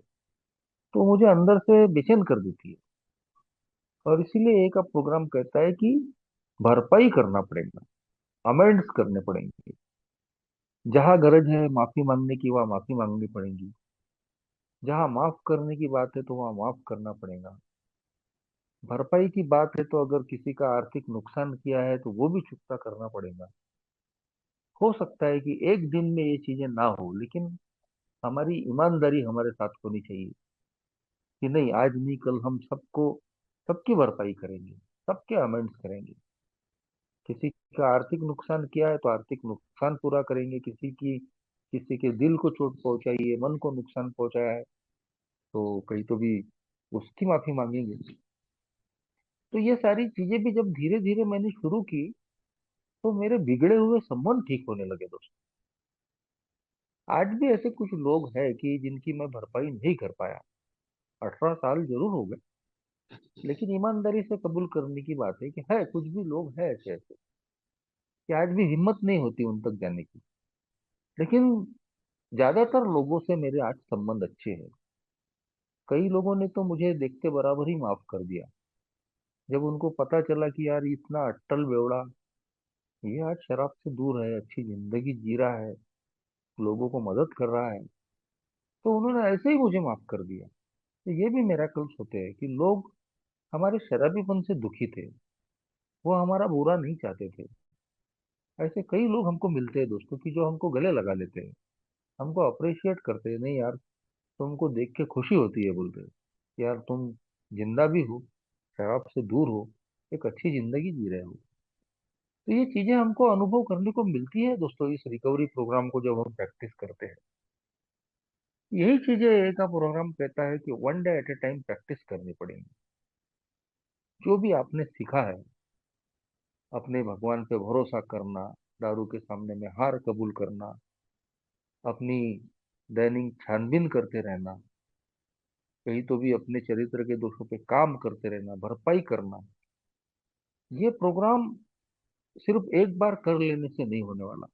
B: तो मुझे अंदर से बेचैन कर देती है। और इसीलिए एक अब प्रोग्राम कहता है कि भरपाई करना पड़ेगा, अमेंड्स करने पड़ेंगे। जहां गरज है माफी मांगने की, वहां माफी मांगनी पड़ेगी। जहां माफ करने की बात है, तो वहां माफ करना पड़ेगा। भरपाई की बात है तो अगर किसी का आर्थिक नुकसान किया है तो वो भी चुकता करना पड़ेगा। हो सकता है कि एक दिन में ये चीजें ना हो, लेकिन हमारी ईमानदारी हमारे साथ होनी चाहिए कि नहीं, आज नहीं कल हम सबको, सबकी भरपाई करेंगे, सबके अमेंड्स करेंगे। किसी का आर्थिक नुकसान किया है तो आर्थिक नुकसान पूरा करेंगे, किसी के दिल को चोट पहुंचाई है, मन को नुकसान पहुंचाया है, तो कहीं तो भी उसकी माफी मांगेंगे। तो ये सारी चीजें भी जब धीरे धीरे मैंने शुरू की, तो मेरे बिगड़े हुए संबंध ठीक होने लगे दोस्तों। आज भी ऐसे कुछ लोग हैं कि जिनकी मैं भरपाई नहीं कर पाया। 18 साल जरूर हो गए, लेकिन ईमानदारी से कबूल करने की बात है कि है कुछ भी लोग हैं ऐसे ऐसे कि आज भी हिम्मत नहीं होती उन तक जाने की। लेकिन ज्यादातर लोगों से मेरे आज संबंध अच्छे हैं। कई लोगों ने तो मुझे देखते बराबर ही माफ कर दिया, जब उनको पता चला कि यार इतना अट्टल बेवड़ा, ये आज शराब से दूर है, अच्छी जिंदगी जी रहा है, लोगों को मदद कर रहा है, तो उन्होंने ऐसे ही मुझे माफ कर दिया। तो ये भी मिरेकल्स होते हैं कि लोग हमारे शराबीपन से दुखी थे, वो हमारा बुरा नहीं चाहते थे। ऐसे कई लोग हमको मिलते हैं दोस्तों कि जो हमको गले लगा लेते हैं, हमको अप्रिशिएट करते हैं, नहीं यार तुमको देख के खुशी होती है, बोलते हैं यार तुम जिंदा भी हो, शराब से दूर हो, एक अच्छी जिंदगी जी रहे हो। तो ये चीजें हमको अनुभव करने को मिलती है दोस्तों, इस रिकवरी प्रोग्राम को जब हम प्रैक्टिस करते हैं। यही चीजें का प्रोग्राम कहता है कि one day at A time practice करनी पड़ेगी। जो भी आपने सीखा है, अपने भगवान पे भरोसा करना, दारू के सामने में हार कबूल करना, अपनी दैनिक छानबीन करते रहना, कहीं तो भी अपने चरित्र के दोषों पे काम करते रहना, भरपाई करना, ये प्रोग्राम सिर्फ एक बार कर लेने से नहीं होने वाला।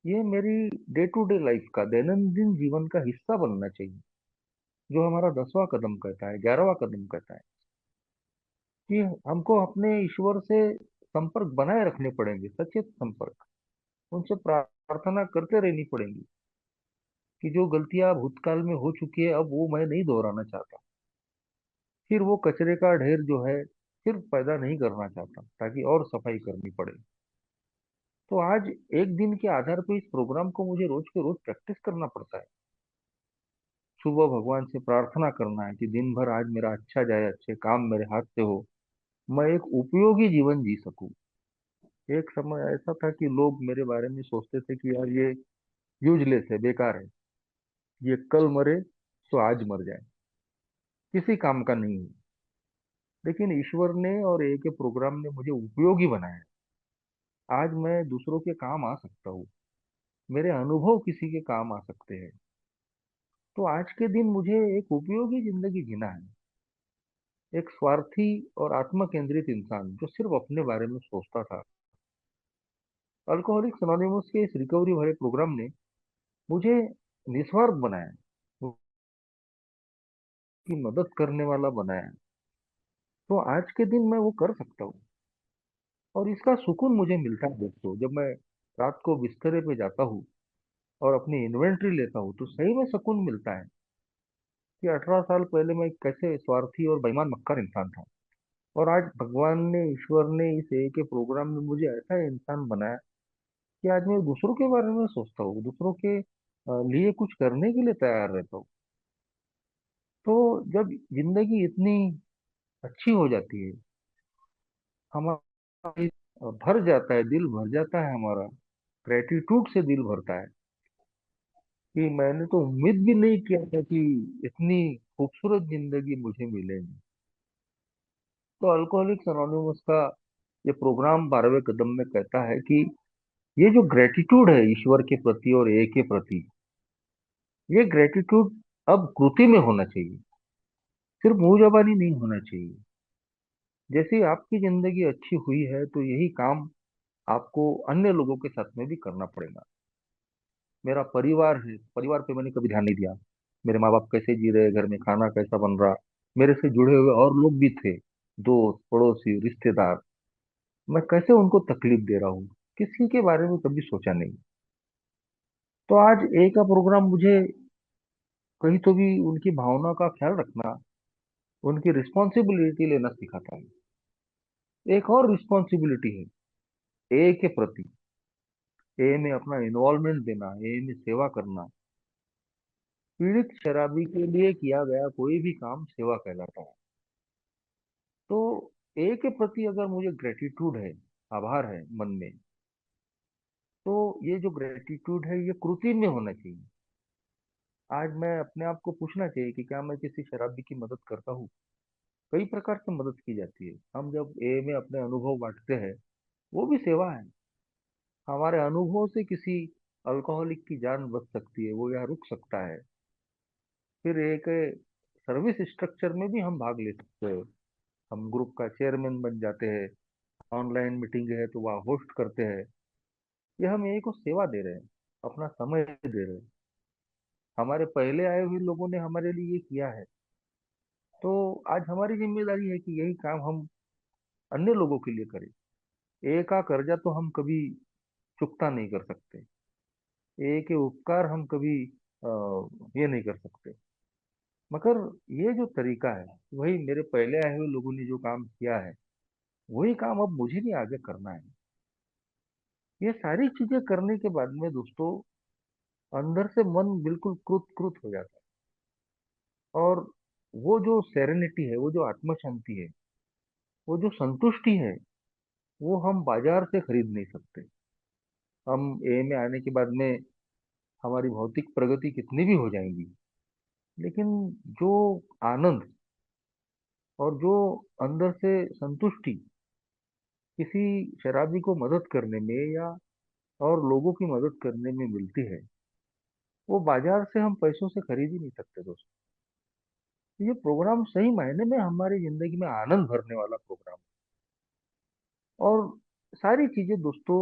B: ये मेरी डे टू डे लाइफ का, दैनंदिन जीवन का हिस्सा बनना चाहिए। जो हमारा 10वां कदम कहता है, 11वां कदम कहता है कि हमको अपने ईश्वर से संपर्क बनाए रखने पड़ेंगे, सचेत संपर्क। उनसे प्रार्थना करते रहनी पड़ेगी कि जो गलतियां भूतकाल में हो चुकी है अब वो मैं नहीं दोहराना चाहता, फिर वो कचरे का ढेर जो है फिर पैदा नहीं करना चाहता, ताकि और सफाई करनी पड़े। तो आज एक दिन के आधार पर इस प्रोग्राम को मुझे रोज के रोज प्रैक्टिस करना पड़ता है। सुबह भगवान से प्रार्थना करना है कि दिन भर आज मेरा अच्छा जाए, अच्छे काम मेरे हाथ से हो, मैं एक उपयोगी जीवन जी सकूं। एक समय ऐसा था कि लोग मेरे बारे में सोचते थे कि यार ये यूजलेस है, बेकार है, ये कल मरे तो आज मर जाए, किसी काम का नहीं है। लेकिन ईश्वर ने और एक के प्रोग्राम ने मुझे उपयोगी बनाया। आज मैं दूसरों के काम आ सकता हूँ, मेरे अनुभव किसी के काम आ सकते हैं। तो आज के दिन मुझे एक उपयोगी जिंदगी जीना है। एक स्वार्थी और आत्म केंद्रित इंसान जो सिर्फ अपने बारे में सोचता था। अल्कोहलिक्स एनोनिमस के इस रिकवरी भरे प्रोग्राम ने मुझे निस्वार्थ बनाया, की मदद करने वाला बनाया। तो आज के दिन मैं वो कर सकता हूँ, और इसका सुकून मुझे मिलता है दोस्तों। जब मैं रात को बिस्तरे पे जाता हूँ और अपनी इन्वेंट्री लेता हूँ, तो सही में सुकून मिलता है कि 18 साल पहले मैं कैसे स्वार्थी और बेईमान मक्कार इंसान था, और आज भगवान ने, ईश्वर ने इस एक के प्रोग्राम में मुझे ऐसा इंसान बनाया कि आज मैं दूसरों के बारे में सोचता हूँ, दूसरों के लिए कुछ करने के लिए तैयार रहता हूँ। तो जब जिंदगी इतनी अच्छी हो जाती है, हमारा भर जाता है, दिल भर जाता है हमारा, ग्रेटिट्यूड से दिल भरता है कि मैंने तो उम्मीद भी नहीं किया था कि इतनी खूबसूरत जिंदगी मुझे मिलेगी। तो अल्कोहलिक्स एनोनिमस का ये प्रोग्राम 12वें कदम में कहता है कि ये जो ग्रेटिट्यूड है ईश्वर के प्रति और ए के प्रति, ये ग्रेटिट्यूड अब कृति में होना चाहिए, सिर्फ मुंह जबानी नहीं होना चाहिए। जैसे आपकी जिंदगी अच्छी हुई है तो यही काम आपको अन्य लोगों के साथ में भी करना पड़ेगा। मेरा परिवार है, परिवार पे मैंने कभी ध्यान नहीं दिया, मेरे माँ बाप कैसे जी रहे, घर में खाना कैसा बन रहा, मेरे से जुड़े हुए और लोग भी थे, दोस्त पड़ोसी रिश्तेदार, मैं कैसे उनको तकलीफ दे रहा हूँ, किसी के बारे में कभी सोचा नहीं। तो आज ए का प्रोग्राम मुझे कहीं तो भी उनकी भावना का ख्याल रखना, उनकी रिस्पॉन्सिबिलिटी लेना सिखाता है। एक और रिस्पॉन्सिबिलिटी है ए के प्रति। ए में अपना इन्वॉल्वमेंट देना, ए में सेवा करना। पीड़ित शराबी के लिए किया गया कोई भी काम सेवा कहलाता है। तो ए के प्रति अगर मुझे ग्रेटिट्यूड है, आभार है मन में, तो ये जो ग्रेटिट्यूड है ये कृति में होना चाहिए। आज मैं अपने आप को पूछना चाहिए कि क्या मैं किसी शराबी की मदद करता हूँ। कई प्रकार से मदद की जाती है। हम जब ए में अपने अनुभव बांटते हैं, वो भी सेवा है। हमारे अनुभव से किसी अल्कोहलिक की जान बच सकती है, वो यहाँ रुक सकता है। फिर एक सर्विस स्ट्रक्चर में भी हम भाग ले सकते हैं। हम ग्रुप का चेयरमैन बन जाते हैं। ऑनलाइन मीटिंग है तो वहाँ होस्ट करते हैं। ये हम एक को सेवा दे रहे हैं, अपना समय दे रहे हैं। हमारे पहले आए हुए लोगों ने हमारे लिए ये किया है, तो आज हमारी जिम्मेदारी है कि यही काम हम अन्य लोगों के लिए करें। एक का कर्जा तो हम कभी चुकता नहीं कर सकते। एक के उपकार हम कभी ये नहीं कर सकते। मगर ये जो तरीका है, वही मेरे पहले आए हुए लोगों ने जो काम किया है, वही काम अब मुझे भी आगे करना है। ये सारी चीजें करने के बाद में दोस्तों, अंदर से मन बिल्कुल कृत कृत हो जाता है। और वो जो सेरेनिटी है, वो जो आत्म शांति है, वो जो संतुष्टि है, वो हम बाजार से खरीद नहीं सकते। हम ए में आने के बाद में हमारी भौतिक प्रगति कितनी भी हो जाएंगी, लेकिन जो आनंद और जो अंदर से संतुष्टि किसी शराबी को मदद करने में या और लोगों की मदद करने में मिलती है, वो बाजार से हम पैसों से खरीद ही नहीं सकते दोस्तों। ये प्रोग्राम सही मायने में हमारी जिंदगी में आनंद भरने वाला प्रोग्राम। और सारी चीजें दोस्तों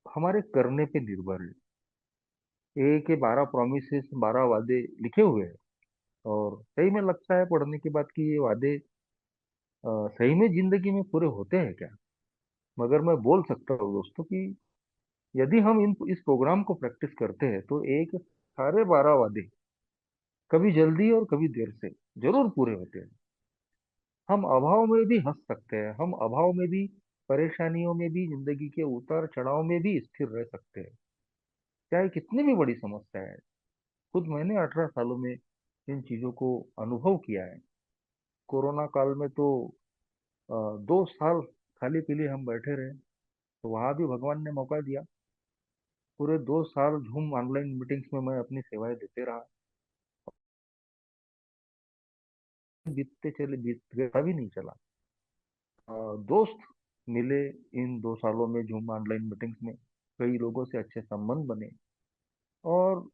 B: हमारे करने पे निर्भर है। ए के 12 प्रोमिसेस, 12 वादे लिखे हुए हैं। और सही में लगता है पढ़ने के बाद कि ये वादे सही में जिंदगी में पूरे होते हैं क्या। मगर मैं बोल सकता हूँ दोस्तों कि यदि हम इन इस प्रोग्राम को प्रैक्टिस करते हैं तो एक सारे 12 वादे कभी जल्दी और कभी देर से जरूर पूरे होते हैं। हम अभाव में भी हंस सकते हैं, हम अभाव में भी, परेशानियों में भी, जिंदगी के उतार चढ़ाव में भी स्थिर रह सकते हैं, चाहे कितनी भी बड़ी समस्या है। खुद मैंने 18 सालों में इन चीजों को अनुभव किया है। कोरोना काल में तो 2 साल खाली पीली हम बैठे रहे, तो वहां भी भगवान ने मौका दिया। पूरे 2 साल जूम ऑनलाइन मीटिंग्स में मैं अपनी सेवाएं देते रहा। बीतते चले, बीत गया, पता भी नहीं चला। दोस्त मिले इन 2 सालों में जूम ऑनलाइन मीटिंग्स में। कई लोगों से अच्छे संबंध बने। और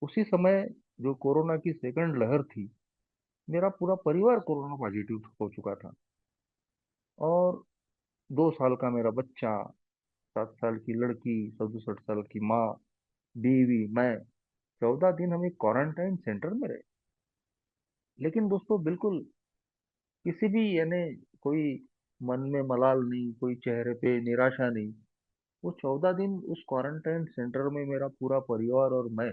B: उसी समय जो कोरोना की सेकंड लहर थी, मेरा पूरा परिवार कोरोना पॉजिटिव हो चुका था। और 2 साल का मेरा बच्चा, 7 साल की लड़की, 67 साल की माँ, बीवी, मैं, 14 दिन हम एक क्वारंटाइन सेंटर में रहे। लेकिन दोस्तों बिल्कुल किसी भी यानी कोई मन में मलाल नहीं, कोई चेहरे पे निराशा नहीं। वो 14 दिन उस क्वारंटाइन सेंटर में मेरा पूरा परिवार और मैं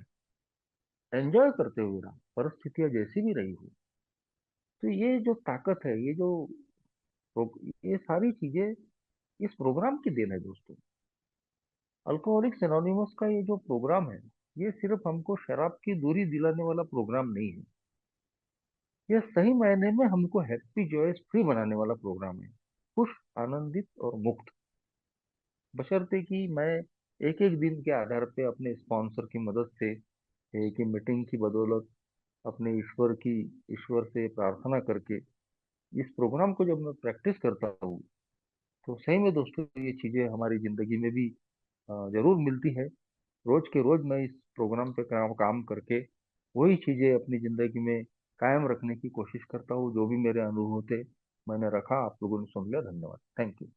B: एंजॉय करते हुए रहा, परिस्थितियां जैसी भी रही हो। तो ये जो ताकत है, ये सारी चीजें इस प्रोग्राम की देन है दोस्तों। अल्कोहलिक्स एनोनिमस का ये जो प्रोग्राम है, ये सिर्फ हमको शराब की दूरी दिलाने वाला प्रोग्राम नहीं है। ये सही मायने में हमको हैप्पी जॉयस फ्री बनाने वाला प्रोग्राम है। खुश, आनंदित और मुक्त। बशर्ते कि मैं एक एक दिन के आधार पे अपने स्पॉन्सर की मदद से, एक ही मीटिंग की बदौलत, अपने ईश्वर से प्रार्थना करके इस प्रोग्राम को जब मैं प्रैक्टिस करता हूँ, तो सही में दोस्तों ये चीजें हमारी जिंदगी में भी जरूर मिलती है। रोज के रोज मैं इस प्रोग्राम पे काम करके वही चीजें अपनी जिंदगी में कायम रखने की कोशिश करता हूँ। जो भी मेरे अनुभव थे मैंने रखा, आप लोगों ने सुन लिया। धन्यवाद। Thank you.